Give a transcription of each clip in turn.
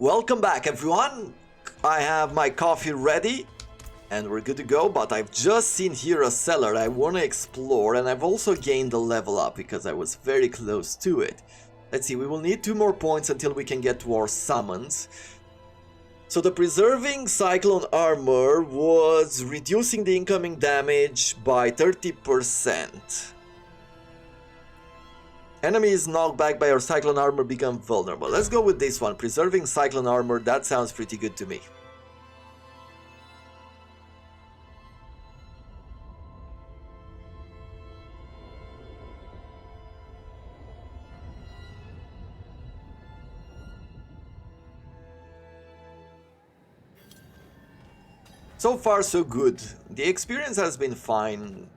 Welcome back, everyone. I have my coffee ready and we're good to go, but I've just seen here a cellar I want to explore, and I've also gained a level up because I was very close to it. Let's see, we will need 2 more points until we can get to our summons. So the preserving cyclone armor was reducing the incoming damage by 30%. Enemies knocked back by our cyclone armor become vulnerable. Let's go with this one. Preserving cyclone armor, that sounds pretty good to me. So far so good. The experience has been fine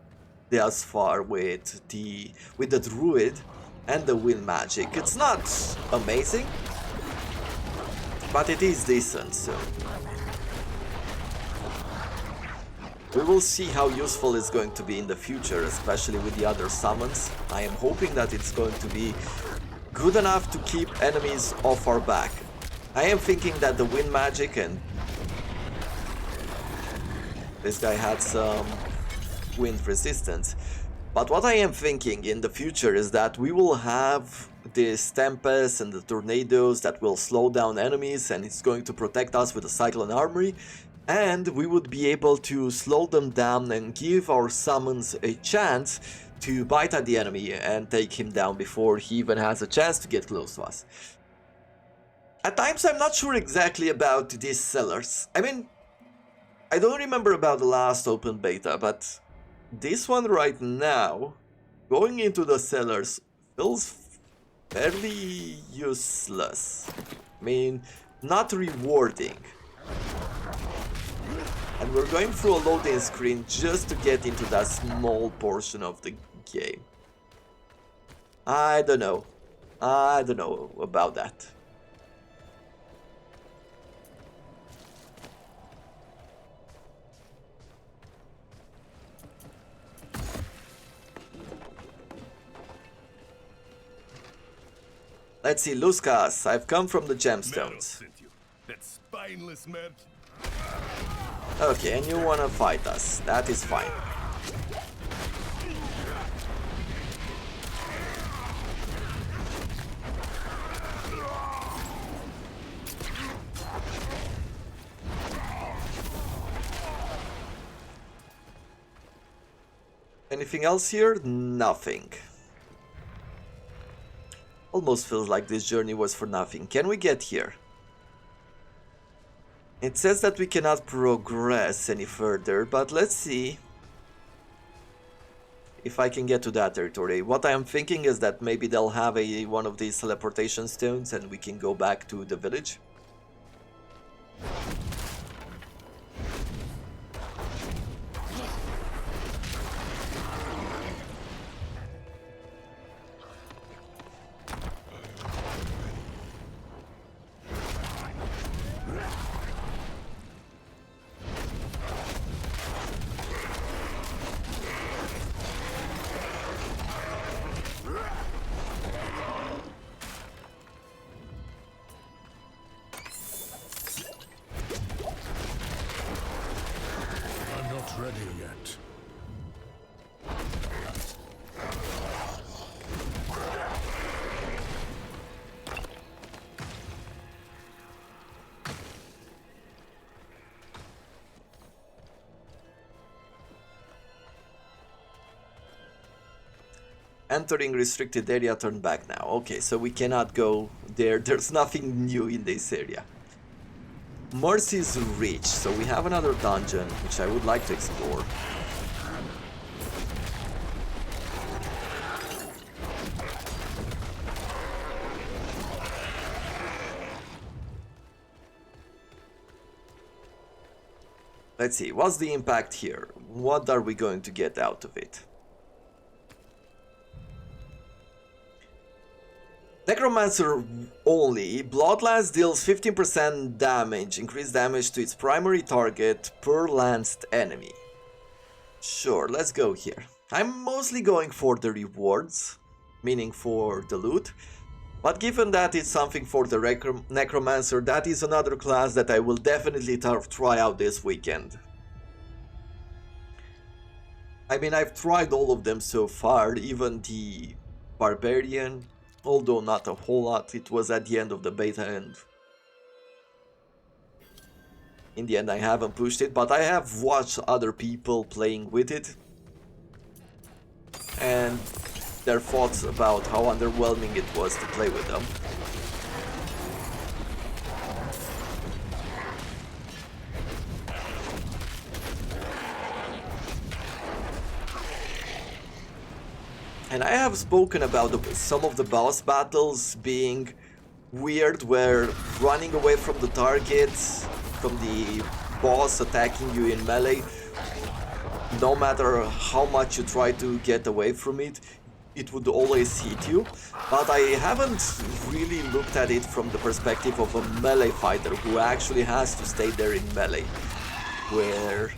thus far with the Druid and the wind magic. It's not amazing, but it is decent, so we will see how useful it's going to be in the future, especially with the other summons. I am hoping that it's going to be good enough to keep enemies off our back. I am thinking that the wind magic, and this guy had some wind resistance, but what I am thinking in the future is that we will have this tempest and the tornadoes that will slow down enemies, and it's going to protect us with the cyclone armory, and we would be able to slow them down and give our summons a chance to bite at the enemy and take him down before he even has a chance to get close to us. At times I'm not sure exactly about these cellars. I mean, I don't remember about the last open beta, but this one right now, going into the cellars, feels fairly useless. I mean, not rewarding. And we're going through a loading screen just to get into that small portion of the game. I don't know about that. Let's see, Luskas, I've come from the gemstones. That spineless man. Okay, and you wanna fight us. That is fine. Anything else here? Nothing. Almost feels like this journey was for nothing. Can we get here? It says that we cannot progress any further, but let's see if I can get to that territory. What I am thinking is that maybe they'll have one of these teleportation stones and we can go back to the village. Ready yet. Entering restricted area, turn back now. Okay, so we cannot go there. There's nothing new in this area. Mercy's Reach, so we have another dungeon, which I would like to explore. Let's see, what's the impact here? What are we going to get out of it? Necromancer only. Bloodlance deals 15% damage, increased damage to its primary target per lanced enemy. Sure, let's go here. I'm mostly going for the rewards, meaning for the loot. But given that it's something for the Necromancer, that is another class that I will definitely try out this weekend. I mean, I've tried all of them so far, even the Barbarian, although not a whole lot. It was at the end of the beta and in the end I haven't pushed it, but I have watched other people playing with it and their thoughts about how underwhelming it was to play with them. And I have spoken about some of the boss battles being weird, where running away from the target, from the boss attacking you in melee, no matter how much you try to get away from it, it would always hit you. But I haven't really looked at it from the perspective of a melee fighter who actually has to stay there in melee, where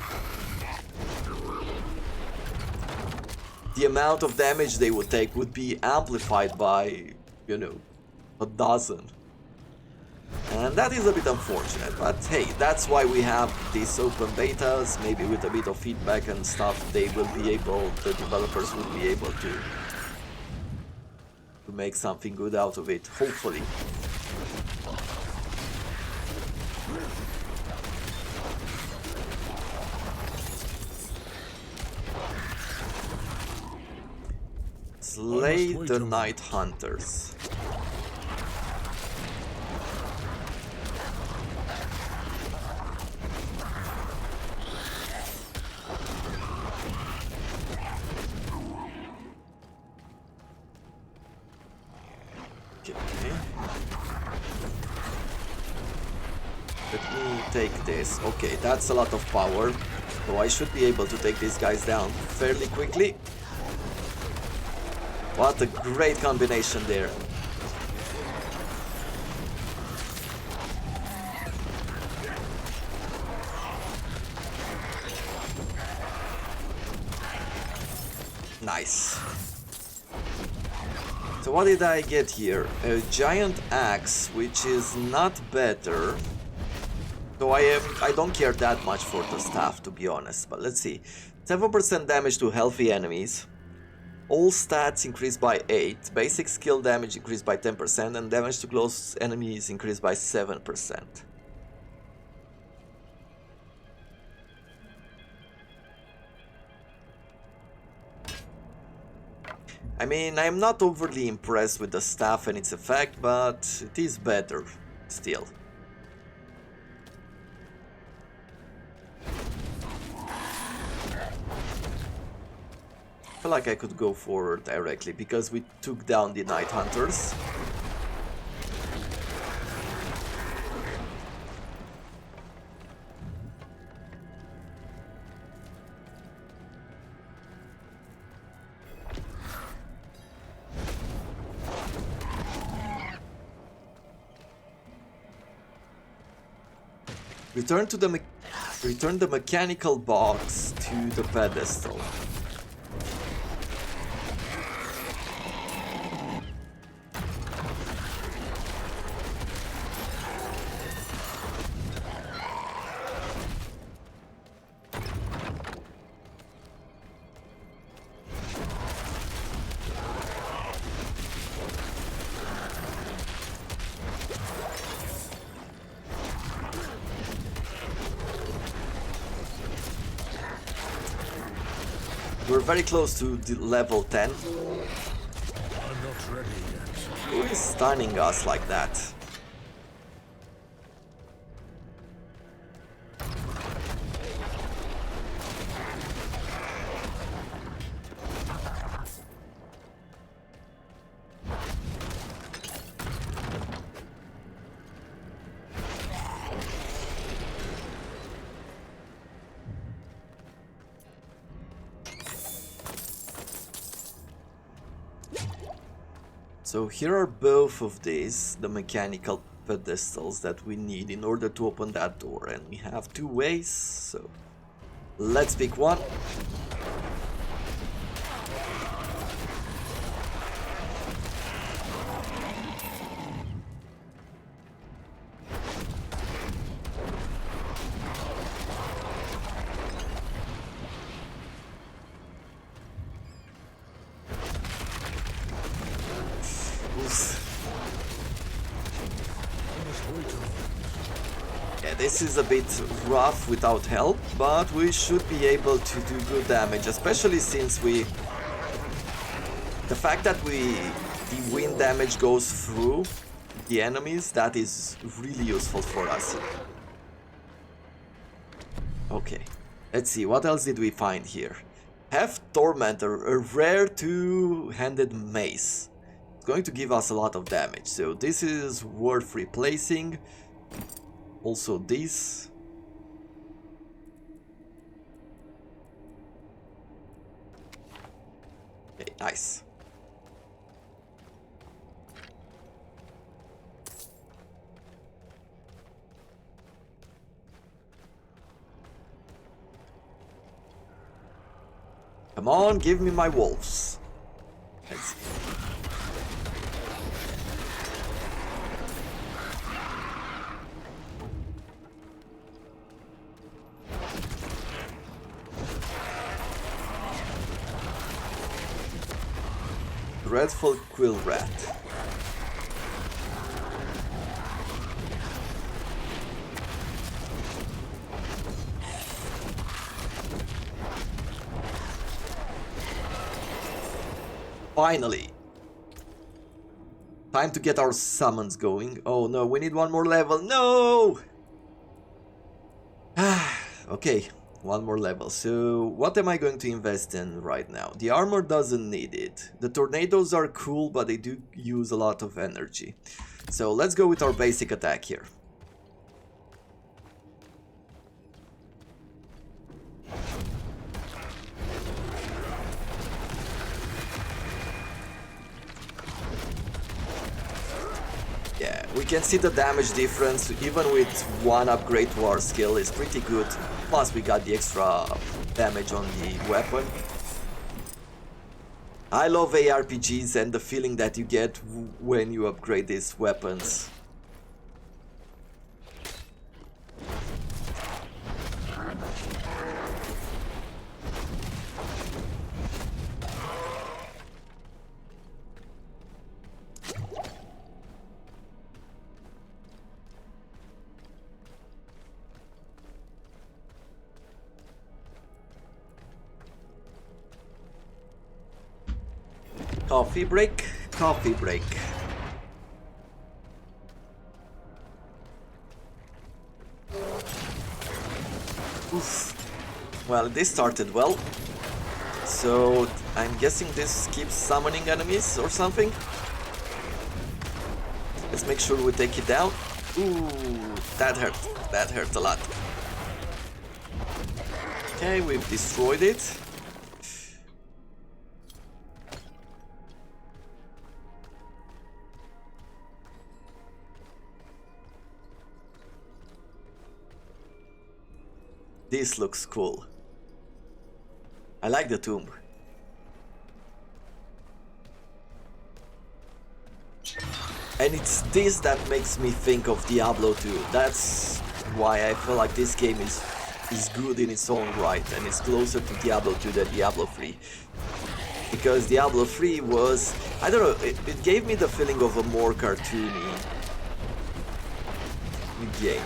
the amount of damage they would take would be amplified by, you know, a dozen. And that is a bit unfortunate, but hey, that's why we have these open betas. Maybe with a bit of feedback and stuff, they will be able, the developers will be able to make something good out of it, hopefully. Slay the Night Hunters. Take this. Okay, that's a lot of power, so I should be able to take these guys down fairly quickly. What a great combination there. Nice. So what did I get here? A giant axe, which is not better. So I don't care that much for the staff, to be honest, but let's see. 7% damage to healthy enemies. All stats increased by 8, basic skill damage increased by 10%, and damage to close enemies increased by 7%. I mean, I'm not overly impressed with the staff and its effect, but it is better still. I feel like I could go forward directly because we took down the Night Hunters. Return the mechanical box to the pedestal. We're very close to the level 10. I'm not ready yet. Who is stunning us like that? So here are both of these, the mechanical pedestals that we need in order to open that door, and we have two ways, so let's pick one. Oof. I must wait on. Yeah, this is a bit rough without help, but we should be able to do good damage, especially since the fact that the wind damage goes through the enemies, that is really useful for us. Okay, let's see, what else did we find here? Have Tormentor, a rare two-handed mace. It's going to give us a lot of damage, so this is worth replacing. Also this. Okay, nice. Come on, give me my wolves. Let's see. Dreadful Quill Rat. Finally! Time to get our summons going. Oh no, we need one more level. No! Okay, one more level. So, what am I going to invest in right now? The armor doesn't need it. The tornadoes are cool, but they do use a lot of energy. So, let's go with our basic attack here. Yeah, we can see the damage difference, even with one upgrade to our skill, is pretty good. Plus we got the extra damage on the weapon. I love ARPGs and the feeling that you get when you upgrade these weapons. Coffee break, coffee break. Oof. Well, this started well. So, I'm guessing this keeps summoning enemies or something. Let's make sure we take it down. Ooh, that hurt. That hurt a lot. Okay, we've destroyed it. This looks cool. I like the tomb. And it's this that makes me think of Diablo 2. That's why I feel like this game is good in its own right, and it's closer to Diablo 2 than Diablo 3. Because Diablo 3 was, I don't know, it gave me the feeling of a more cartoony game.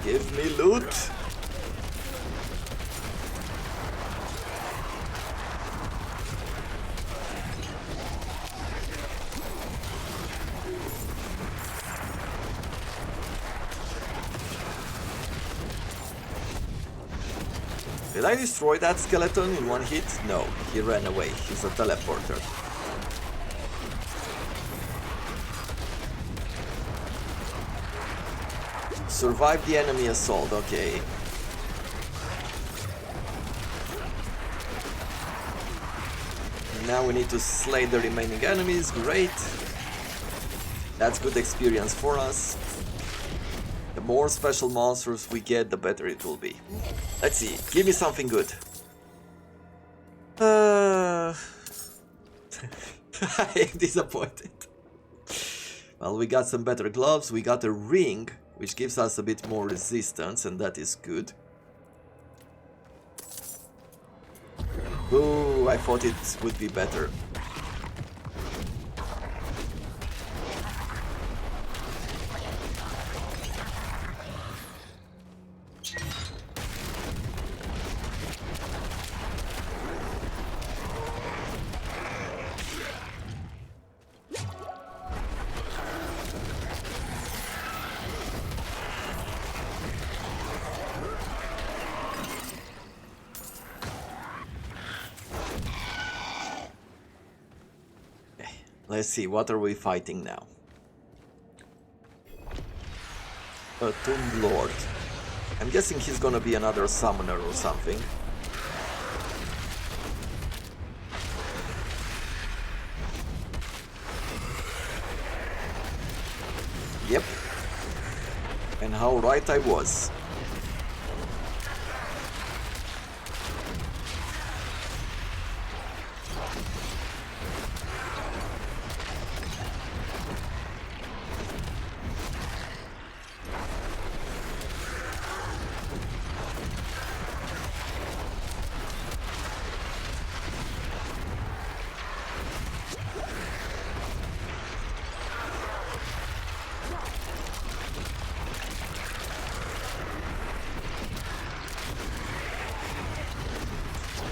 Give me loot. Did I destroy that skeleton in one hit? No, he ran away. He's a teleporter. Survive the enemy assault, okay. Now we need to slay the remaining enemies, great. That's good experience for us. The more special monsters we get, the better it will be. Let's see, give me something good. I am disappointed. Well, we got some better gloves, we got a ring, which gives us a bit more resistance, and that is good. Ooh, I thought it would be better. Let's see, what are we fighting now? A Tomb Lord. I'm guessing he's gonna be another summoner or something. Yep. And how right I was.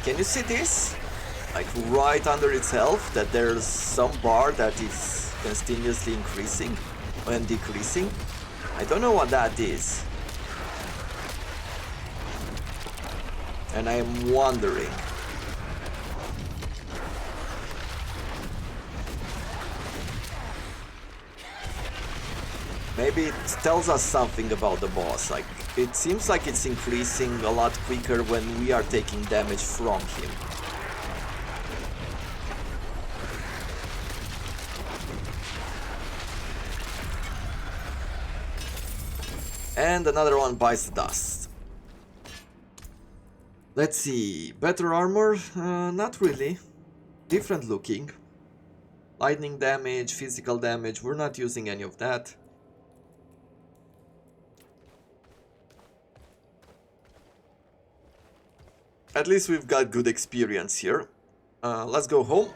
Can you see this? Like right under its health, that there's some bar that is continuously increasing and decreasing. I don't know what that is. And I'm wondering. Maybe it tells us something about the boss, like it seems like it's increasing a lot quicker when we are taking damage from him. And another one bites the dust. Let's see, better armor? Not really. Different looking. Lightning damage, physical damage, we're not using any of that. At least we've got good experience here. Let's go home.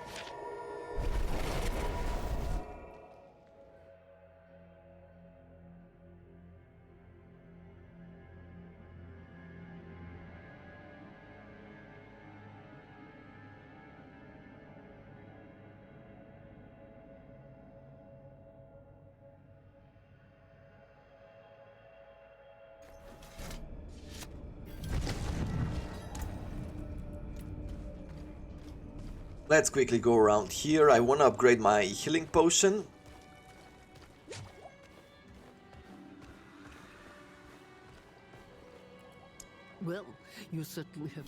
Let's quickly go around here. I want to upgrade my healing potion. Well, you certainly have.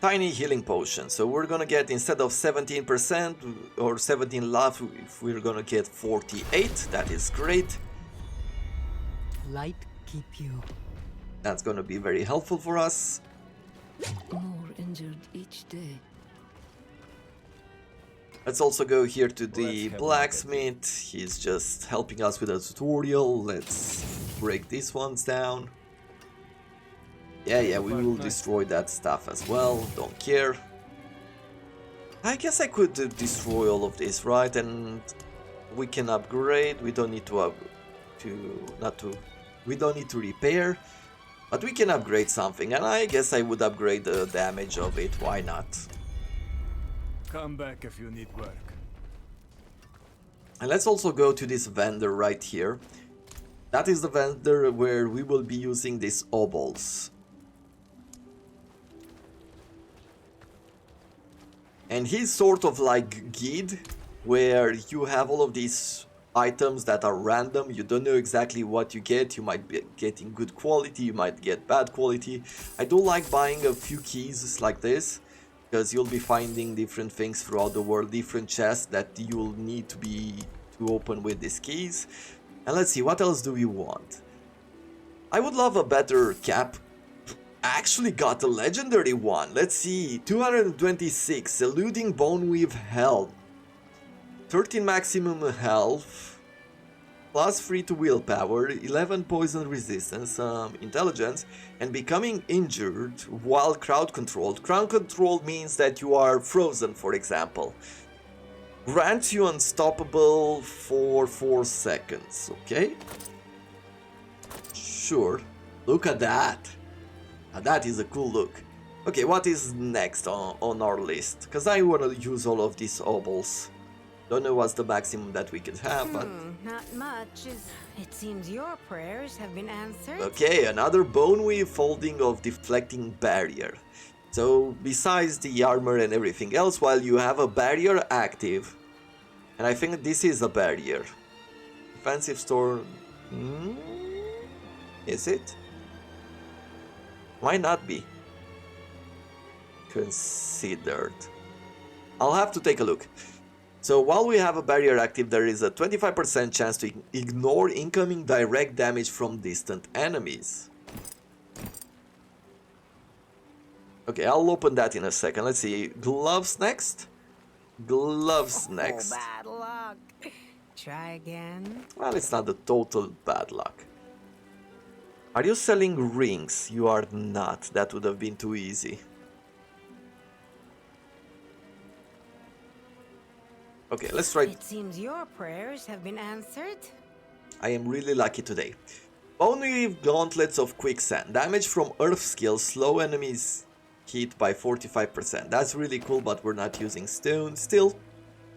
Tiny healing potion. So we're gonna get, instead of 17% or 17 life, we're gonna get 48. That is great. Light keep you. That's gonna be very helpful for us. More injured each day. Let's also go here to the Blacksmith. He's just helping us with a tutorial. Let's break these ones down. Yeah, we will destroy that stuff as well. Don't care. I guess I could destroy all of this, right? And we can upgrade. We don't need we don't need to repair. But we can upgrade something, and I guess I would upgrade the damage of it, why not? Come back if you need work. And let's also go to this vendor right here. That is the vendor where we will be using these obols. And he's sort of like Guide, where you have all of these items that are random. You don't know exactly what you get. You might be getting good quality, you might get bad quality. I do like buying a few keys like this, because you'll be finding different things throughout the world, different chests that you'll need to open with these keys. And let's see, what else do we want? I would love a better cap. I actually got a legendary one. Let's see, 226, eluding Boneweave Helm. 13 maximum health, plus 3 to willpower, 11 poison resistance, intelligence, and becoming injured while crowd controlled. Crowd control means that you are frozen, for example. Grants you unstoppable for 4 seconds, okay? Sure. Look at that. Now that is a cool look. Okay, what is next on our list? Because I want to use all of these obols. Don't know what's the maximum that we could have, but... Not much. It seems your prayers have been answered. Okay, another Boneweave folding of deflecting barrier. So, besides the armor and everything else, while you have a barrier active, and I think this is a barrier. Defensive storm... Is it? Might not be. Considered. I'll have to take a look. So while we have a barrier active, there is a 25% chance to ignore incoming direct damage from distant enemies. Okay, I'll open that in a second. Let's see. Gloves next? Gloves next. Bad luck. Try again. Well, it's not the total bad luck. Are you selling rings? You are not. That would have been too easy. Okay, let's try. It seems your prayers have been answered. I am really lucky today. Boneweave Gauntlets of Quicksand. Damage from Earth skills slow enemies hit by 45%. That's really cool, but we're not using stone. Still,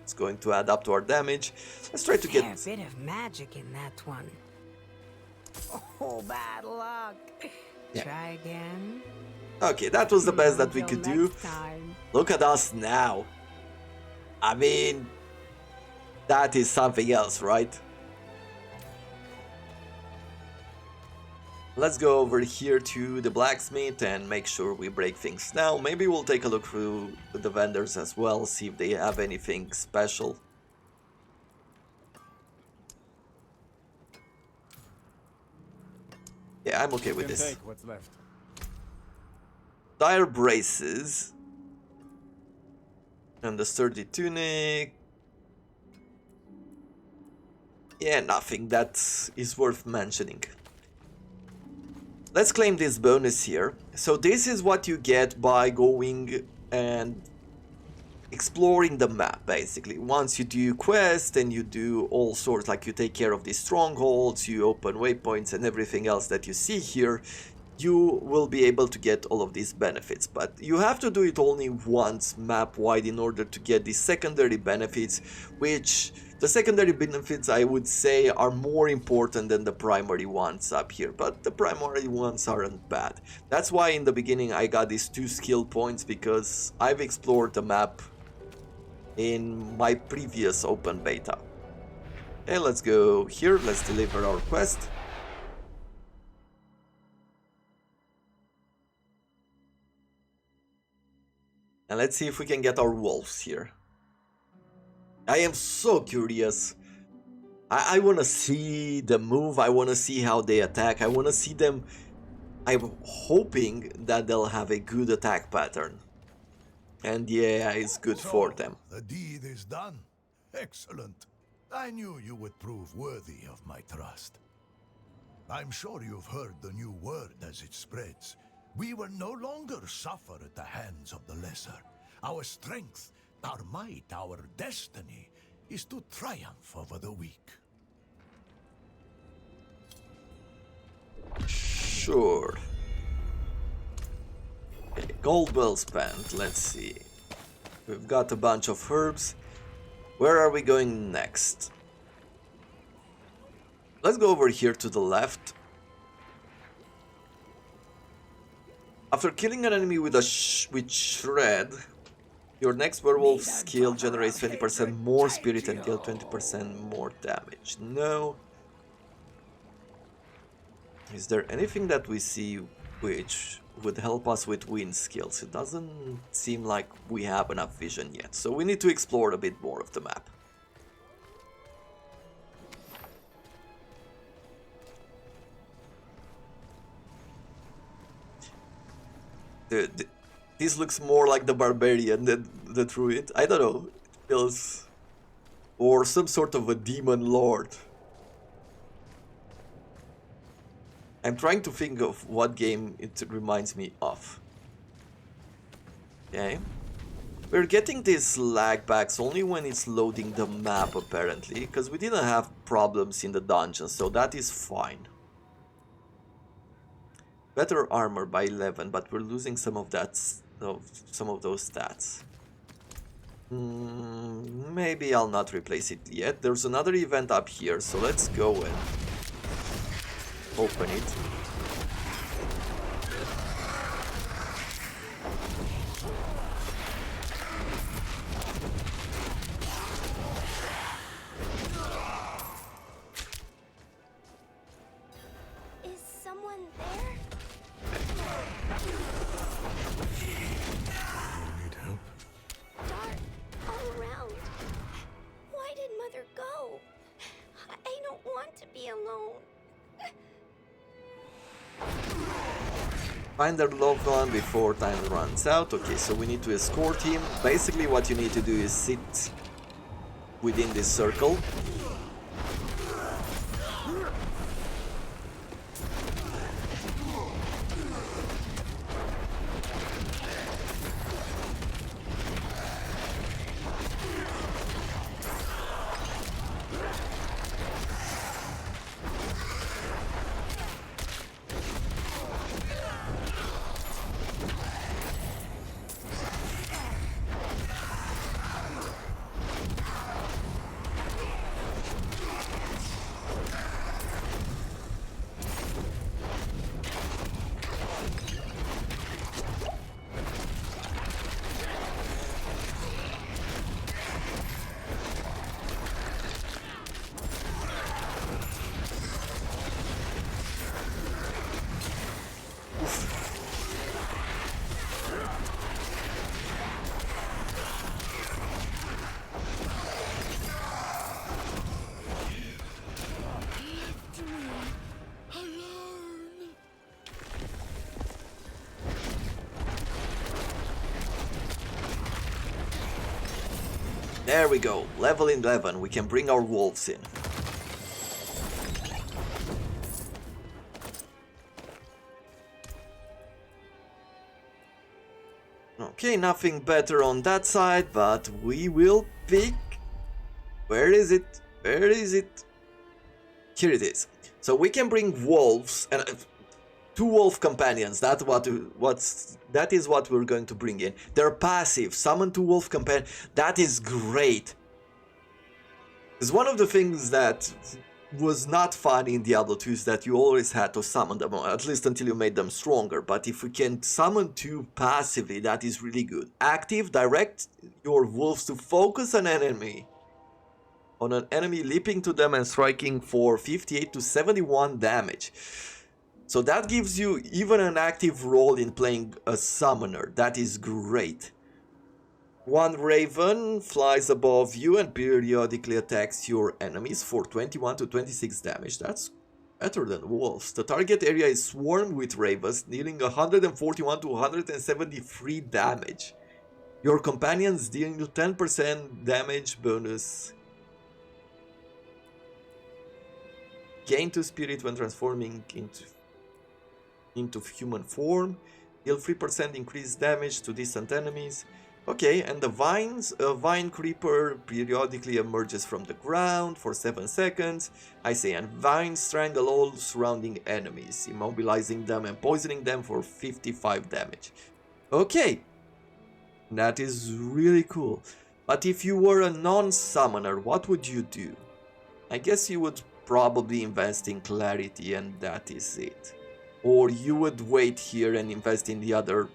it's going to add up to our damage. Let's try to get... A bit of magic in that one. Oh, bad luck. Yeah. Try again. Okay, that was the best that we could do. Time. Look at us now. I mean... that is something else, right? Let's go over here to the blacksmith and make sure we break things down. Maybe we'll take a look through the vendors as well, see if they have anything special. Yeah, I'm okay with this. Take what's left. Dire braces. And the sturdy tunic. Yeah, nothing that is worth mentioning. Let's claim this bonus here. So this is what you get by going and exploring the map, basically. Once you do quests and you do all sorts, like you take care of these strongholds, you open waypoints and everything else that you see here, you will be able to get all of these benefits. But you have to do it only once map-wide in order to get these secondary benefits, which the secondary benefits I would say are more important than the primary ones up here, but the primary ones aren't bad. That's why in the beginning I got these 2 skill points, because I've explored the map in my previous open beta. Okay, let's go here, let's deliver our quest. And let's see if we can get our wolves here. I am so curious. I want to see the move, I want to see how they attack, I want to see them. I'm hoping that they'll have a good attack pattern. And the AI is good for them. The deed is done. Excellent. I knew you would prove worthy of my trust. I'm sure you've heard the new word as it spreads. We will no longer suffer at the hands of the lesser. Our strength, our might, our destiny is to triumph over the weak. Sure. Okay, gold well spent. Let's see. We've got a bunch of herbs. Where are we going next? Let's go over here to the left. After killing an enemy with with shred, Your next werewolf skill generates 20% more spirit and deal 20% more damage. No. Is there anything that we see which would help us with wind skills? It doesn't seem like we have enough vision yet, so we need to explore a bit more of the map. This looks more like the barbarian than the druid. I don't know. It feels... or some sort of a demon lord. I'm trying to think of what game it reminds me of. Okay. We're getting these lag backs only when it's loading the map apparently, because we didn't have problems in the dungeon, so that is fine. Better armor by 11, but we're losing some of that, some of those stats. Maybe I'll not replace it yet. There's another event up here, so let's go and open it. Is someone there? Need help? Dark all around. Why did Mother go? I don't want to be alone. Find their loved one before time runs out. Okay, so we need to escort him. Basically what you need to do is sit within this circle. There we go, level 11, we can bring our wolves in. Okay, nothing better on that side, but we will pick... Where is it? Where is it? Here it is. So we can bring wolves and... two wolf companions, that is what we're going to bring in. They're passive, summon two wolf companions, that is great. It's one of the things that was not fun in Diablo 2 is that you always had to summon them, at least until you made them stronger. But if we can summon two passively, that is really good. Active, direct your wolves to focus on an enemy, leaping to them and striking for 58 to 71 damage. So that gives you even an active role in playing a summoner. That is great. One raven flies above you and periodically attacks your enemies for 21 to 26 damage. That's better than wolves. The target area is swarmed with ravens, dealing 141 to 173 damage. Your companions dealing 10% damage bonus. Gain 2 spirit when transforming into human form, deal 3% increased damage to distant enemies. Okay, and the vine creeper periodically emerges from the ground for 7 seconds. I say, and vines strangle all surrounding enemies, immobilizing them and poisoning them for 55 damage. Okay, that is really cool. But if you were a non-summoner, what would you do? I guess you would probably invest in clarity and that is it. Or you would wait here and invest in the other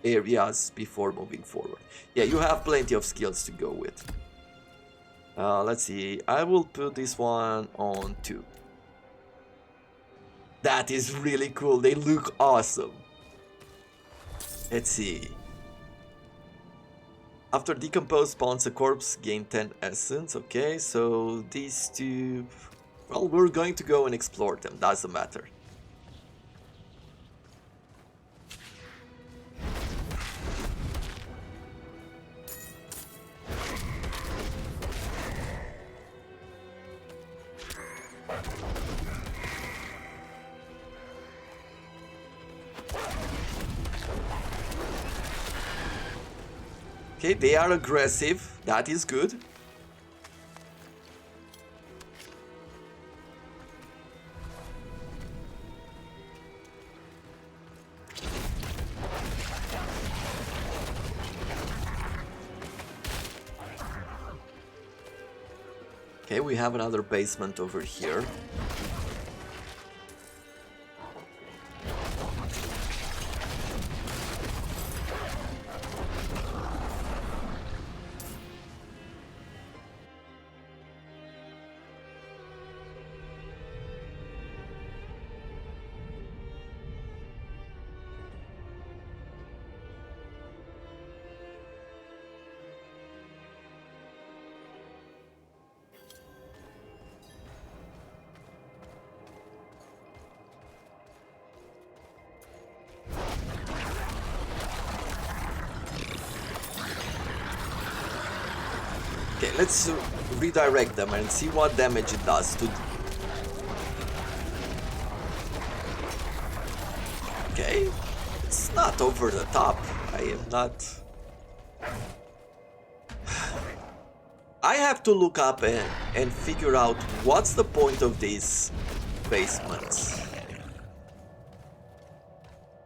areas before moving forward. Yeah, you have plenty of skills to go with. Let's see, I will put this one on 2. That is really cool, they look awesome. Let's see. After decompose spawns a corpse, gain 10 essence. Okay, so these two... Well, we're going to go and explore them, doesn't matter. Okay, they are aggressive, that is good. Okay, we have another basement over here. Okay, let's redirect them and see what damage it does to... Okay, it's not over the top. I am not... I have to look up and figure out what's the point of these basements.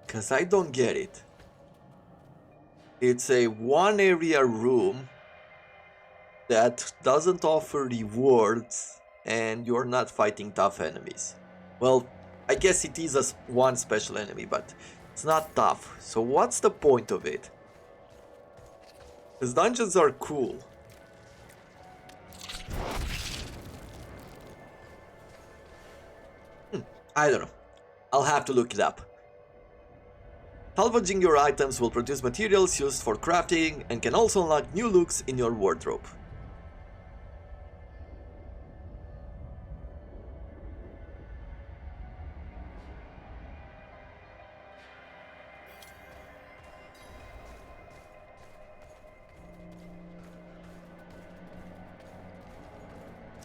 Because I don't get it. It's a one area room that doesn't offer rewards and you're not fighting tough enemies. Well, I guess it is one special enemy, but it's not tough. So what's the point of it? Because dungeons are cool. I don't know. I'll have to look it up. Salvaging your items will produce materials used for crafting and can also unlock new looks in your wardrobe.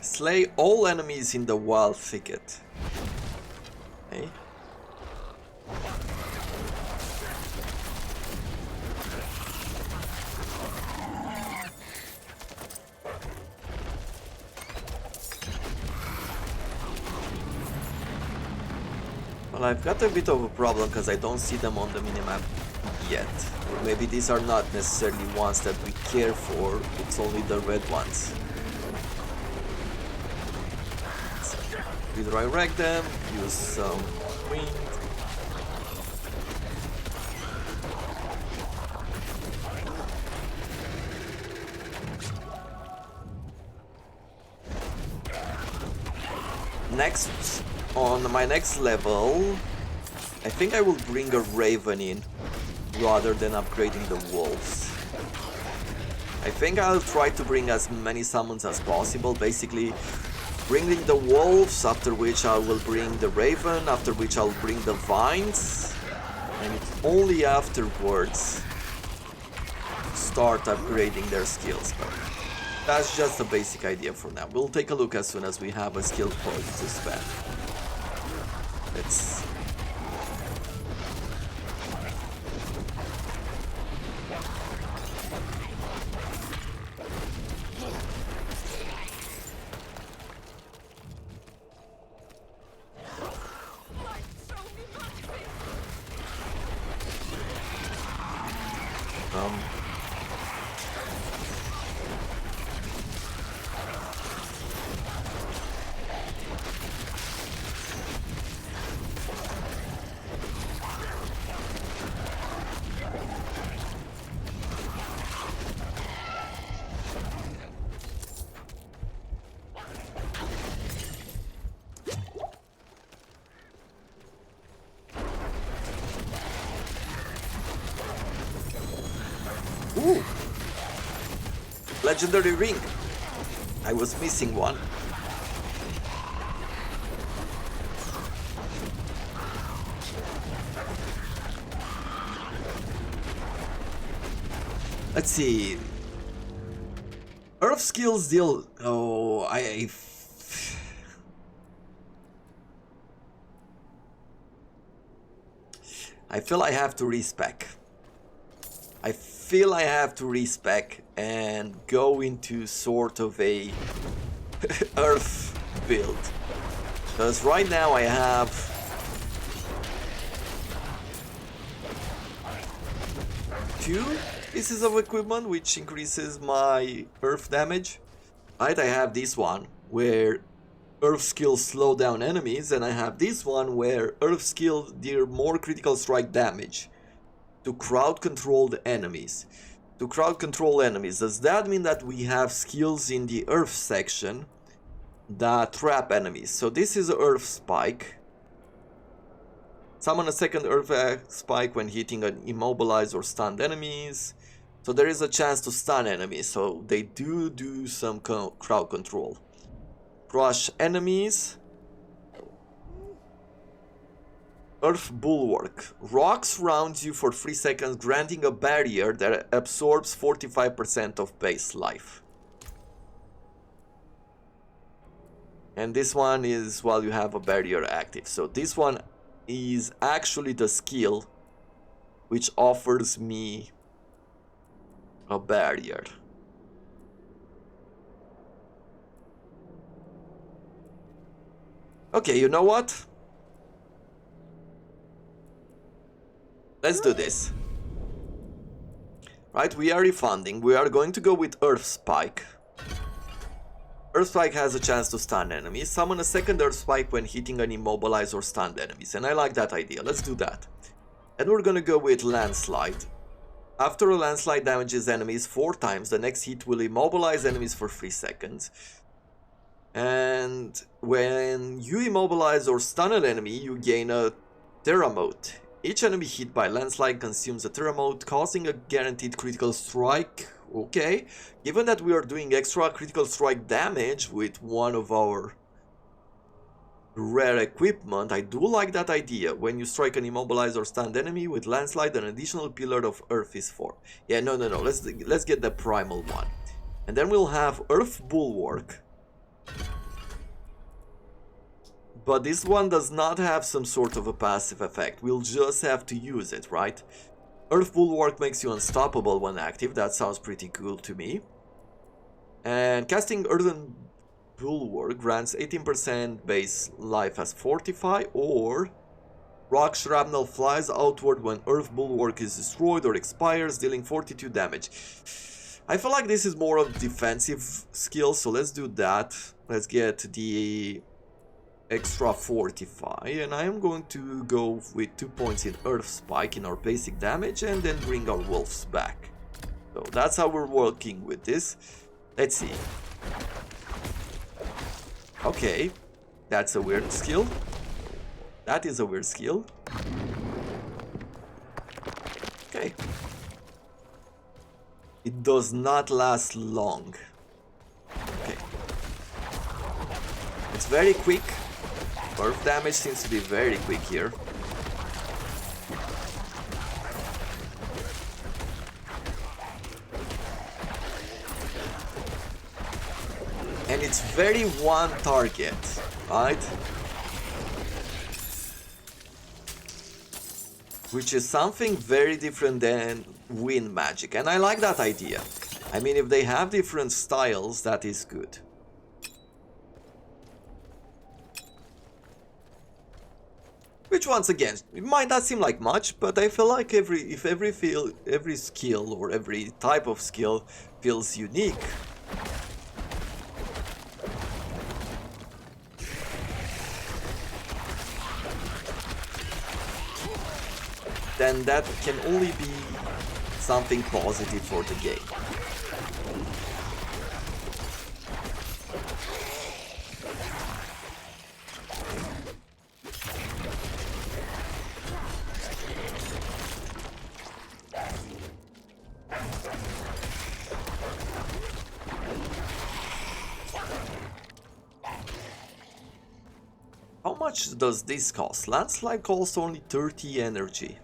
Slay all enemies in the wild thicket. Okay. Well, I've got a bit of a problem because I don't see them on the minimap yet. Or maybe these are not necessarily ones that we care for, it's only the red ones. Redirect them, use some wind. Next, on my next level, I think I will bring a raven in rather than upgrading the wolves. I think I'll try to bring as many summons as possible, basically bringing the wolves, after which I will bring the raven, after which I'll bring the vines, and it's only afterwards start upgrading their skills. But that's just a basic idea for now. We'll take a look as soon as we have a skill point to spend. Let's... Ooh! Legendary ring! I was missing one. Let's see. Earth skills deal. Oh, I feel I have to respec. I feel I have to respec and go into sort of a Earth build. Because right now I have two pieces of equipment which increases my Earth damage. Right, I have this one where Earth skills slow down enemies, and I have this one where Earth skills deal more critical strike damage to crowd control the enemies. To crowd control enemies, does that mean that we have skills in the Earth section that trap enemies? So this is Earth Spike. Summon a second Earth Spike when hitting an immobilized or stunned enemies. So there is a chance to stun enemies, so they do some crowd control. Crush enemies. Earth Bulwark. Rock surrounds you for 3 seconds, granting a barrier that absorbs 45% of base life. And this one is while you have a barrier active. So this one is actually the skill which offers me a barrier. Okay, you know what? Let's do this. Right, we are refunding. We are going to go with Earth Spike. Earth Spike has a chance to stun enemies. Summon a second Earth Spike when hitting an immobilized or stunned enemies. And I like that idea. Let's do that. And we're gonna go with Landslide. After a landslide damages enemies 4 times, the next hit will immobilize enemies for 3 seconds. And when you immobilize or stun an enemy, you gain a Terra Mode. Each enemy hit by landslide consumes a Terra Mode, causing a guaranteed critical strike. Okay, given that we are doing extra critical strike damage with one of our rare equipment, I do like that idea. When you strike an immobilized or stunned enemy with landslide, an additional pillar of earth is formed. Yeah, no, let's get the primal one. And then we'll have Earth Bulwark. But this one does not have some sort of a passive effect. We'll just have to use it, right? Earth Bulwark makes you unstoppable when active. That sounds pretty cool to me. And casting Earthen Bulwark grants 18% base life as Fortify, or Rock Shrapnel flies outward when Earth Bulwark is destroyed or expires, dealing 42 damage. I feel like this is more of defensive skill, so let's do that. Let's get the extra Fortify, and I am going to go with 2 points in Earth Spike in our basic damage, and then bring our wolves back. So that's how we're working with this. Let's see. Okay, that's a weird skill. That is a weird skill. Okay. It does not last long. Okay. It's very quick. Earth damage seems to be very quick here. And it's very one target, right? Which is something very different than wind magic, and I like that idea. I mean, if they have different styles, that is good. Which, once again, it might not seem like much, but I feel like every skill or every type of skill feels unique, then that can only be something positive for the game. How much does this cost? Landslide costs only 30 energy.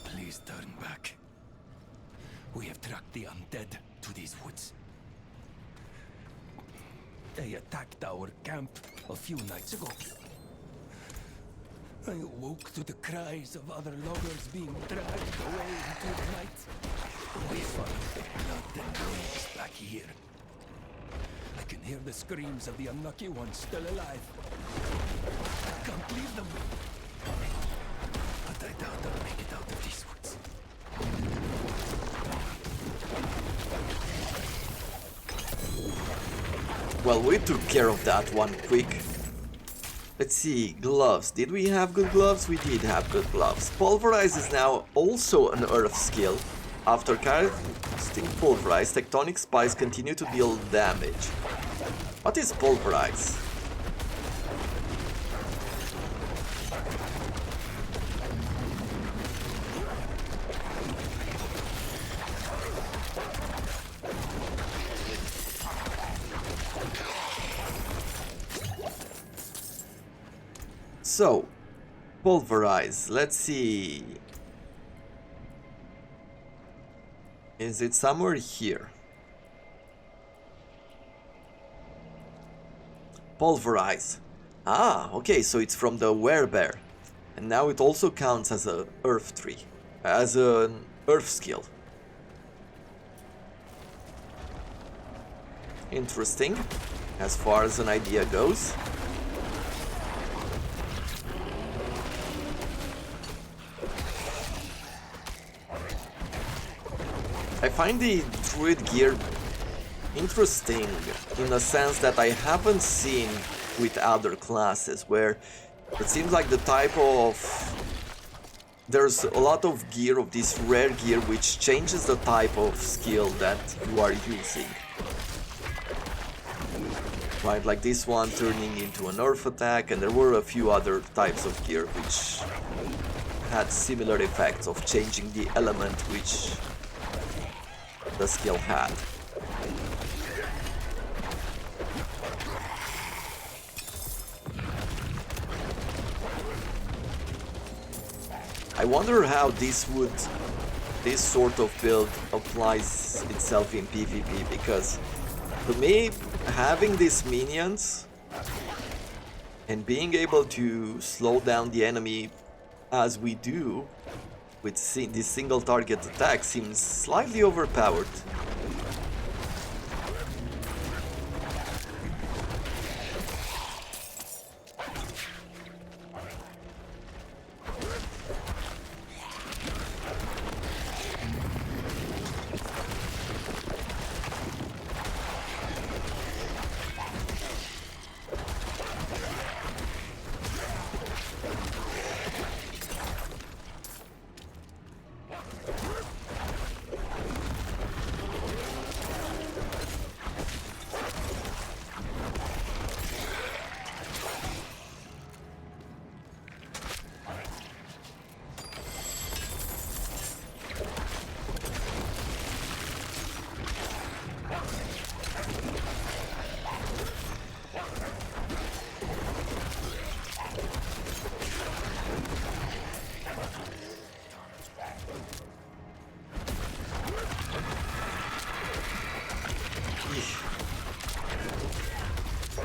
Please turn back. We have tracked the undead to these woods. They attacked our camp a few nights ago. I awoke to the cries of other loggers being dragged away into the night. We followed the blood and bones back here. I can hear the screams of the unlucky ones still alive. I can't leave them. But I doubt I'll make it out of these woods. Well, we took care of that one quick. Let's see, gloves. Did we have good gloves? We did have good gloves. Pulverize is now also an earth skill. After casting Pulverize, Tectonic Spice continue to deal damage. What is Pulverize? So, Pulverize, let's see. Is it somewhere here? Pulverize. Ah, okay, so it's from the Wearbear. And now it also counts as a earth tree, as an earth skill. Interesting, as far as an idea goes. I find the Druid gear interesting in a sense that I haven't seen with other classes, where it seems like the type of... There's a lot of gear, of this rare gear, which changes the type of skill that you are using. Right, like this one turning into an earth attack, and there were a few other types of gear which had similar effects of changing the element which the skill had. I wonder how this sort of build applies itself in PvP, because to me, having these minions and being able to slow down the enemy as we do with this single target attack seems slightly overpowered.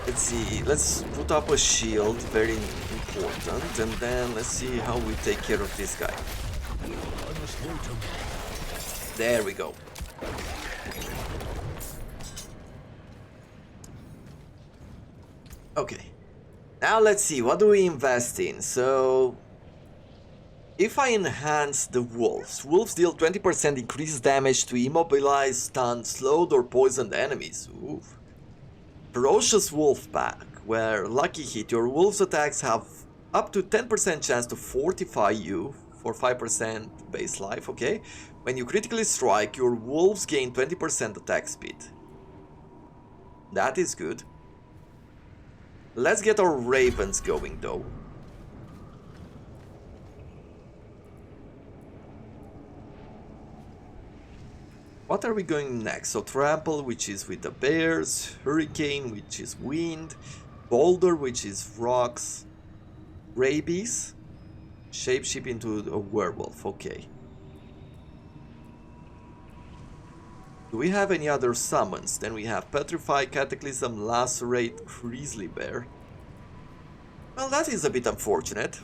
Let's see, let's put up a shield, very important, and then let's see how we take care of this guy. There we go. Okay, now let's see, what do we invest in? So, if I enhance the wolves, wolves deal 20% increased damage to immobilized, stunned, slowed or poisoned enemies. Oof. Ferocious Wolf Pack, where lucky hit, your wolves attacks have up to 10% chance to fortify you for 5% base life, okay? When you critically strike, your wolves gain 20% attack speed. That is good. Let's get our ravens going though. what are we going next? So trample, which is with the bears, hurricane, which is wind, boulder, which is rocks, rabies, shapeshift into a werewolf. Okay. Do we have any other summons? Then we have petrify, cataclysm, lacerate, grizzly bear. Well, that is a bit unfortunate.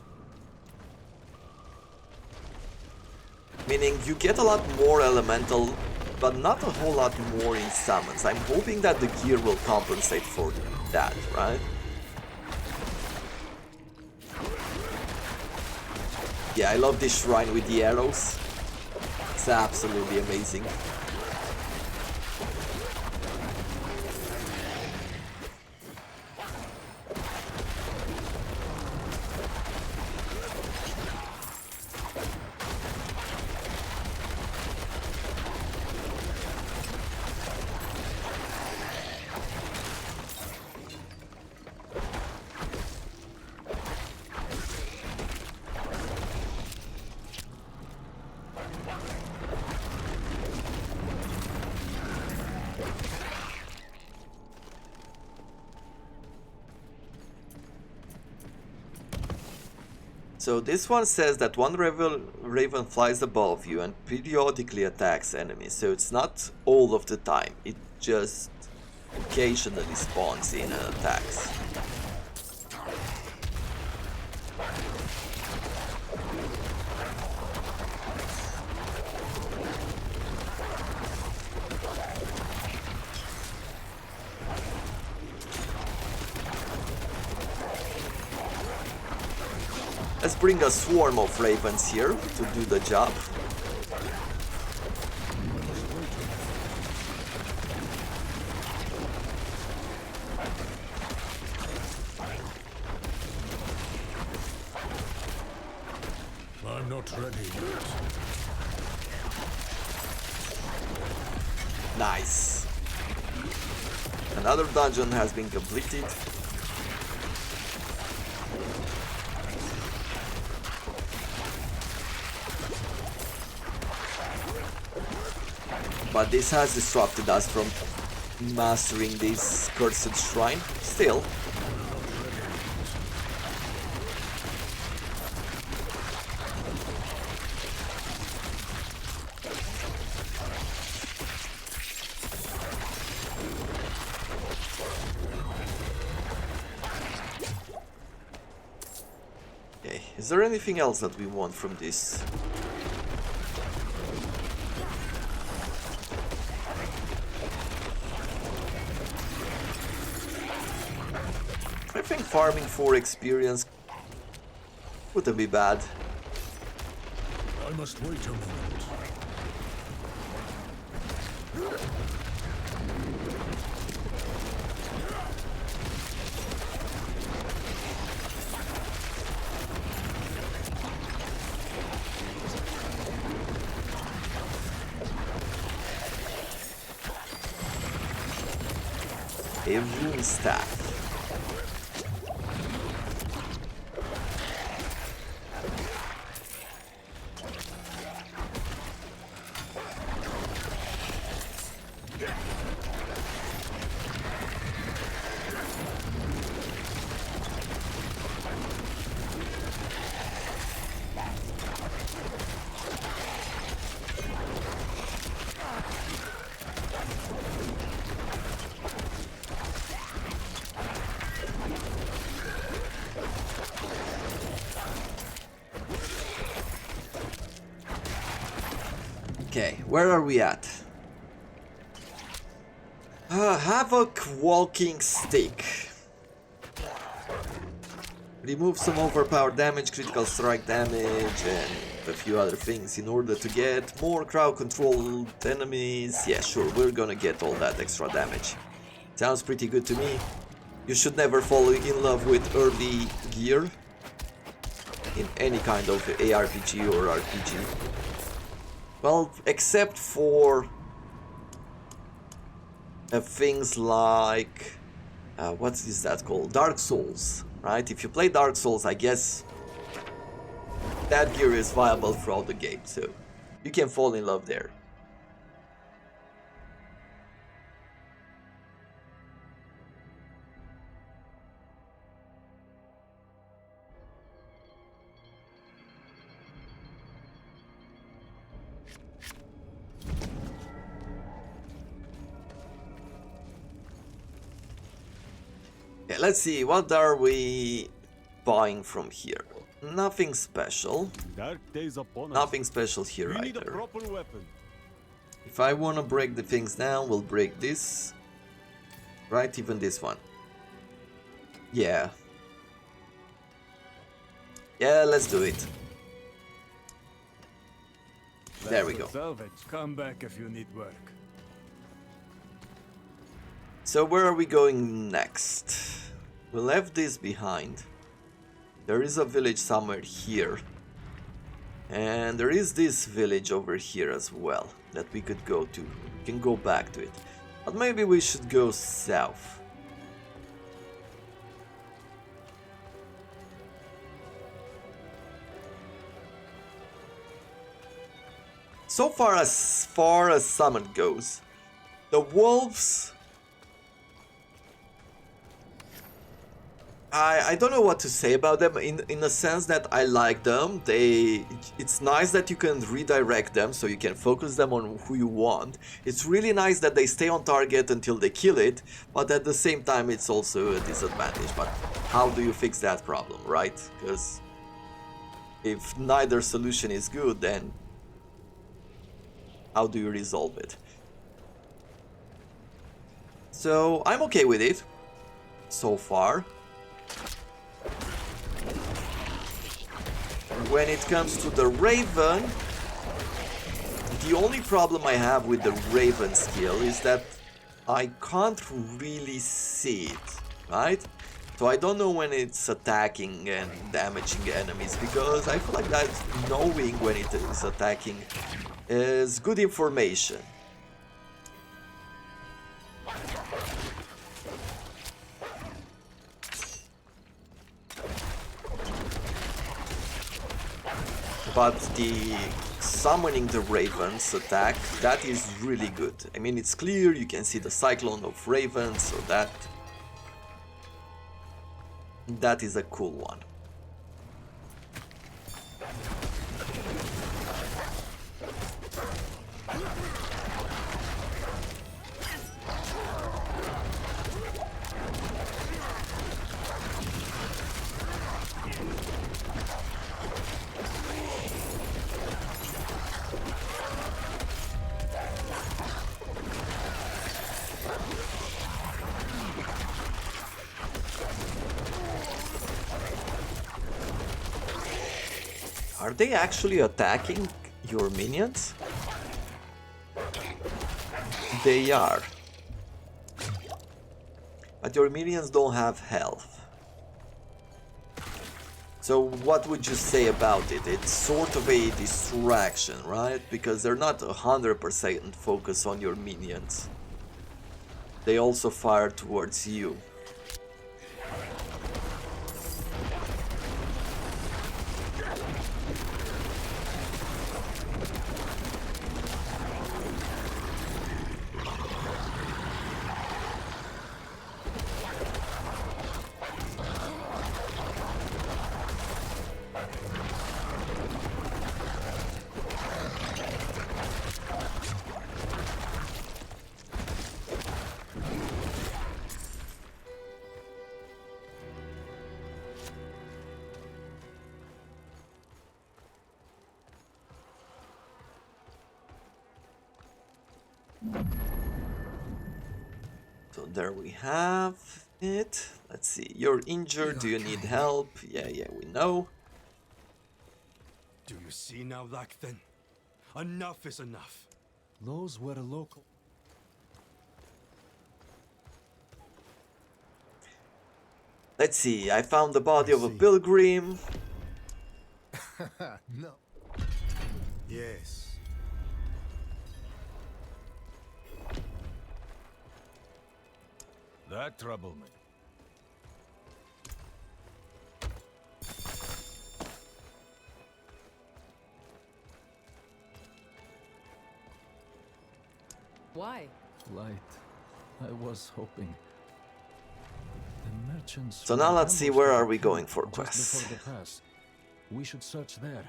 Meaning you get a lot more elemental, but not a whole lot more in summons. I'm hoping that the gear will compensate for that, right? Yeah, I love this shrine with the arrows. It's absolutely amazing. So this one says that one raven flies above you and periodically attacks enemies. So it's not all of the time, it just occasionally spawns in and attacks. Let's bring a swarm of ravens here to do the job. I'm not ready yet. Nice. Another dungeon has been completed. But this has disrupted us from mastering this cursed shrine. Still. Okay, is there anything else that we want from this? I think farming for experience wouldn't be bad. I must wait a moment. A rune staff. Okay, where are we at? Havoc Walking Stick. Remove some overpowered damage, critical strike damage, and a few other things in order to get more crowd controlled enemies. Yeah, sure, we're gonna get all that extra damage. Sounds pretty good to me. You should never fall in love with early gear in any kind of ARPG or RPG. Well, except for things like, what is that called? Dark Souls, right? If you play Dark Souls, I guess that gear is viable throughout the game, so you can fall in love there. Okay, let's see, what are we buying from here? Nothing special. Dark days upon us. Nothing special here We need a either. proper weapon. If I want to break the things down, we'll break this. Right, even this one. Yeah. Yeah, let's do it. There we go. Salvage, come back if you need work. So where are we going next? We left this behind. There is a village somewhere here. And there is this village over here as well that we could go to. We can go back to it. But maybe we should go south. So far as summon goes, the wolves, I don't know what to say about them in the sense that I like them. It's nice that you can redirect them so you can focus them on who you want. It's really nice that they stay on target until they kill it, but at the same time it's also a disadvantage. But how do you fix that problem, right? Because if neither solution is good, then how do you resolve it? So I'm okay with it so far. When it comes to the Raven, the only problem I have with the Raven skill is that I can't really see it, right? So I don't know when it's attacking and damaging enemies, because I feel like that knowing when it is attacking is good information. But the summoning the ravens attack, that is really good. I mean, it's clear, you can see the cyclone of ravens, so that is a cool one. Are they actually attacking your minions? They are. But your minions don't have health. So what would you say about it? It's sort of a distraction, right? Because they're not 100% focused on your minions. They also fire towards you. So there we have it. Let's see. You're injured. Do you need help? Yeah, we know. Do you see now, Lakthan? Enough is enough. Those were local. Let's see. I found the body of a pilgrim. No. Yes. That troubled me. Why? Light. I was hoping. The merchants. So now let's see, where are we going for quests? Before the pass. We should search there.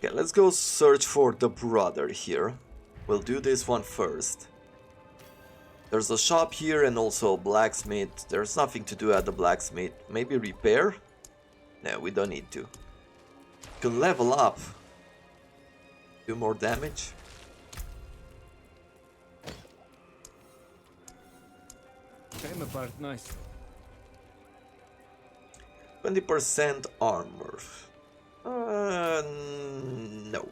Okay, let's go search for the brother here. We'll do this one first. There's a shop here and also a blacksmith. There's nothing to do at the blacksmith. Maybe repair? No, we don't need to. Can level up. Do more damage. Came apart nice. 20% armor. No.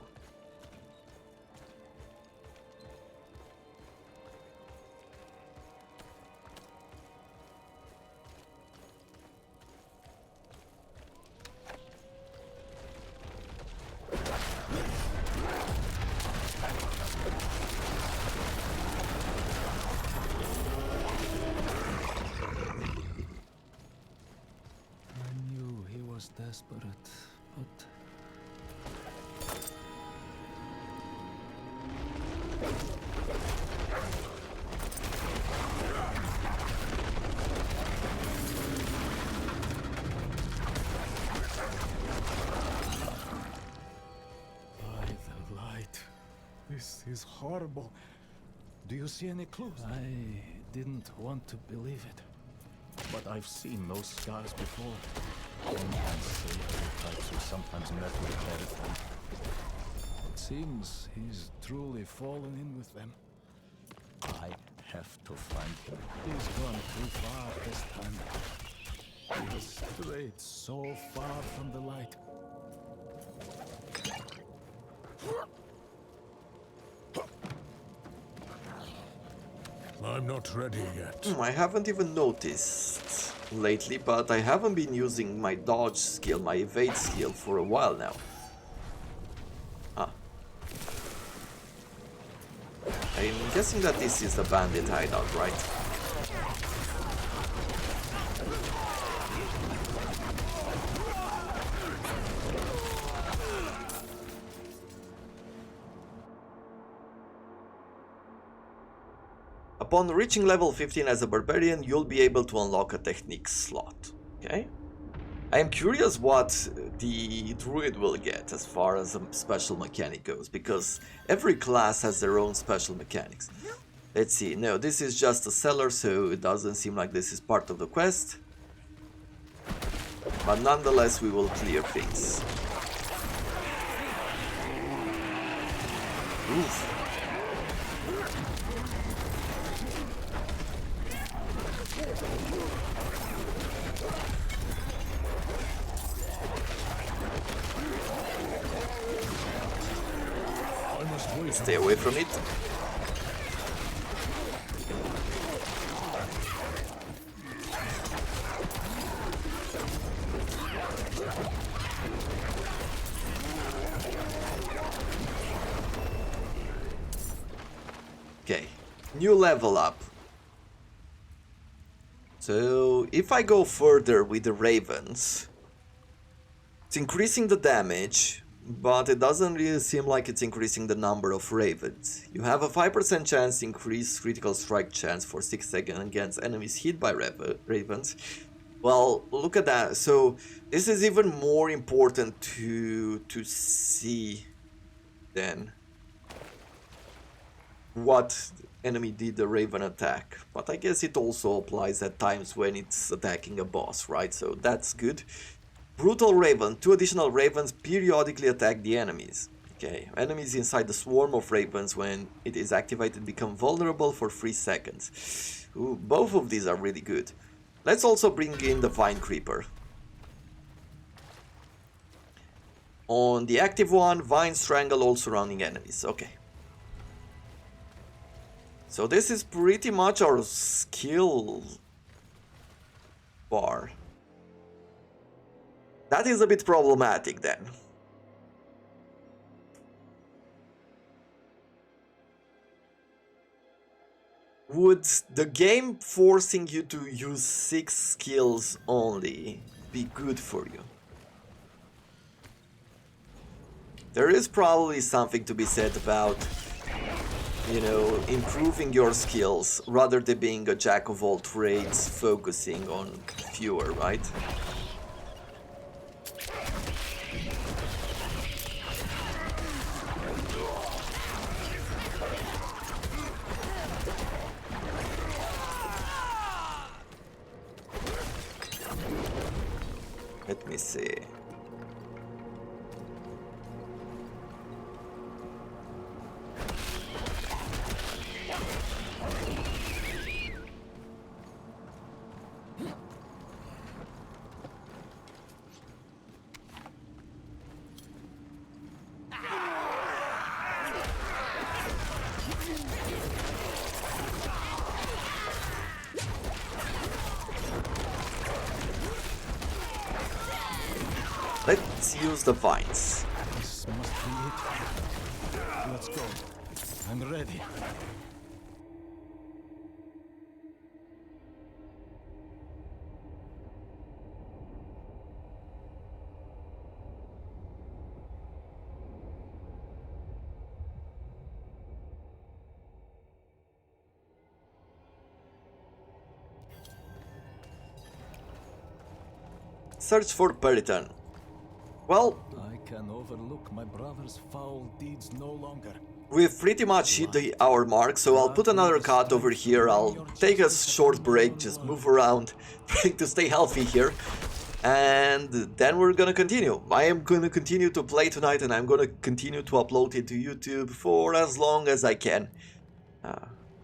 Desperate, but by the light, this is horrible. Do you see any clues? I didn't want to believe it, but I've seen those scars before. Types who sometimes met with everything. It seems he's truly fallen in with them. I have to find him. He's gone too far this time. He has strayed so far from the light. I'm not ready yet. I haven't even noticed lately, but I haven't been using my dodge skill, my evade skill for a while now. Ah. I'm guessing that this is the bandit hideout, right? Upon reaching level 15 as a barbarian, you'll be able to unlock a technique slot. Okay? I am curious what the druid will get as far as a special mechanic goes, because every class has their own special mechanics. Let's see. No, this is just a seller, so it doesn't seem like this is part of the quest. But nonetheless, we will clear things. Oof. Stay away from it. Okay, new level up. So if I go further with the ravens, it's increasing the damage, but it doesn't really seem like it's increasing the number of ravens. You have a 5% chance to increase critical strike chance for 6 seconds against enemies hit by ravens. Well, look at that. So this is even more important to see then what enemy did the raven attack. But I guess it also applies at times when it's attacking a boss, right? So that's good. Brutal Raven. 2 additional ravens periodically attack the enemies. Okay, enemies inside the swarm of ravens when it is activated become vulnerable for 3 seconds. Ooh, both of these are really good. Let's also bring in the Vine Creeper. On the active one, Vine strangle all surrounding enemies. Okay. So this is pretty much our skill bar. That is a bit problematic then. Would the game forcing you to use 6 skills only be good for you? There is probably something to be said about, you know, improving your skills rather than being a jack of all trades focusing on fewer, right? me see. Let's use the vines. This must be it. Let's go. I'm ready. Search for Periton. Well, I can overlook my brother's foul deeds no longer. we've pretty much hit the hour mark, so I'll put another cut over here. I'll take a short break, just move around, trying to stay healthy here. And then we're gonna continue. I am gonna continue to play tonight, and I'm gonna continue to upload it to YouTube for as long as I can.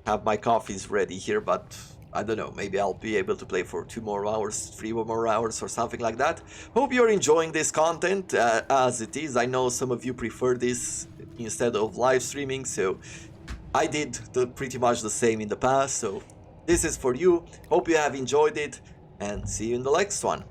Have my coffees ready here, but I don't know, maybe I'll be able to play for 2 more hours, 3 more hours or something like that. Hope you're enjoying this content as it is. I know some of you prefer this instead of live streaming, so I did pretty much the same in the past, so this is for you. Hope you have enjoyed it, and see you in the next one.